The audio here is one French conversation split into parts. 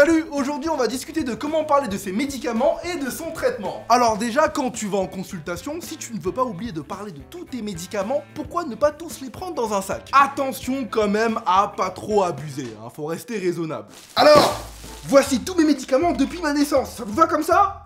Salut, aujourd'hui on va discuter de comment parler de ses médicaments et de son traitement. Alors déjà, quand tu vas en consultation, si tu ne veux pas oublier de parler de tous tes médicaments, pourquoi ne pas tous les prendre dans un sac? Attention quand même à pas trop abuser, hein, faut rester raisonnable. Alors, voici tous mes médicaments depuis ma naissance, ça vous va comme ça?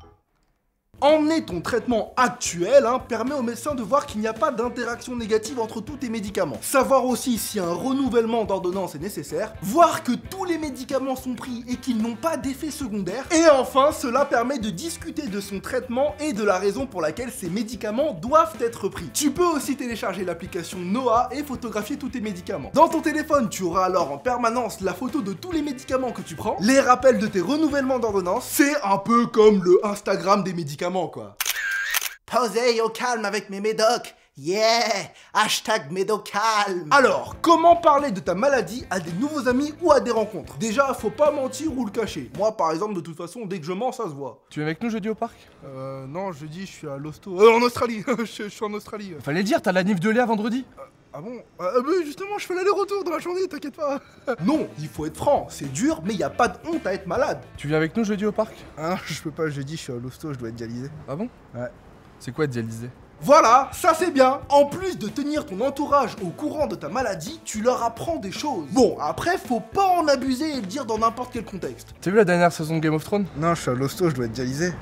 Emmener ton traitement actuel permet au médecin de voir qu'il n'y a pas d'interaction négative entre tous tes médicaments. Savoir aussi si un renouvellement d'ordonnance est nécessaire. Voir que tous les médicaments sont pris et qu'ils n'ont pas d'effet secondaire. Et enfin, cela permet de discuter de son traitement et de la raison pour laquelle ces médicaments doivent être pris. Tu peux aussi télécharger l'application Noa et photographier tous tes médicaments. Dans ton téléphone, tu auras alors en permanence la photo de tous les médicaments que tu prends, les rappels de tes renouvellements d'ordonnance. C'est un peu comme le Instagram des médicaments, quoi. Posez au calme avec mes médocs. Yeah! Hashtag médocalme. Alors, comment parler de ta maladie à des nouveaux amis ou à des rencontres? Déjà, faut pas mentir ou le cacher. Moi, par exemple, de toute façon, dès que je mens, ça se voit. Tu es avec nous jeudi au parc? Non, jeudi, je suis à l'hosto. En Australie. je suis en Australie. Fallait dire, t'as la nif de Léa vendredi? Ah bon? Mais justement, je fais l'aller-retour dans la journée, t'inquiète pas. Non, il faut être franc, c'est dur, mais y a pas de honte à être malade. Tu viens avec nous jeudi au parc? Ah non, je peux pas, jeudi, je suis à l'hosto, je dois être dialysé. Ah bon? Ouais. C'est quoi dialysé? Voilà, ça c'est bien. En plus de tenir ton entourage au courant de ta maladie, tu leur apprends des choses. Bon, après, faut pas en abuser et le dire dans n'importe quel contexte. T'as vu la dernière saison de Game of Thrones? Non, je suis à l'hosto, je dois être dialysé.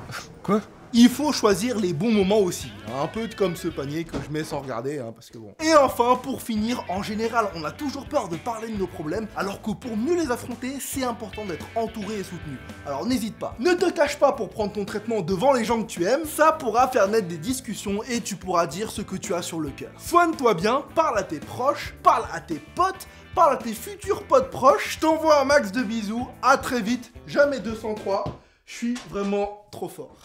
Quoi? Il faut choisir les bons moments aussi, un peu comme ce panier que je mets sans regarder, parce que bon. Et enfin, pour finir, en général, on a toujours peur de parler de nos problèmes, alors que pour mieux les affronter, c'est important d'être entouré et soutenu. Alors n'hésite pas, ne te cache pas pour prendre ton traitement devant les gens que tu aimes, ça pourra faire naître des discussions et tu pourras dire ce que tu as sur le cœur. Soigne-toi bien, parle à tes proches, parle à tes potes, parle à tes futurs potes proches, je t'envoie un max de bisous, à très vite, jamais 203, je suis vraiment trop fort.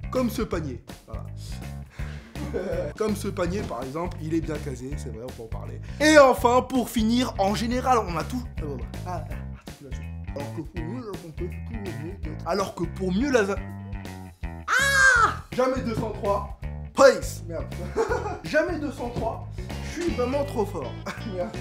Comme ce panier, voilà. Comme ce panier par exemple, il est bien casé, c'est vrai, on peut en parler. Et enfin, pour finir, en général, on a tout... Alors que pour mieux la... Jamais 203. Peace. Merde. Jamais 203. Je suis vraiment trop fort. Merde.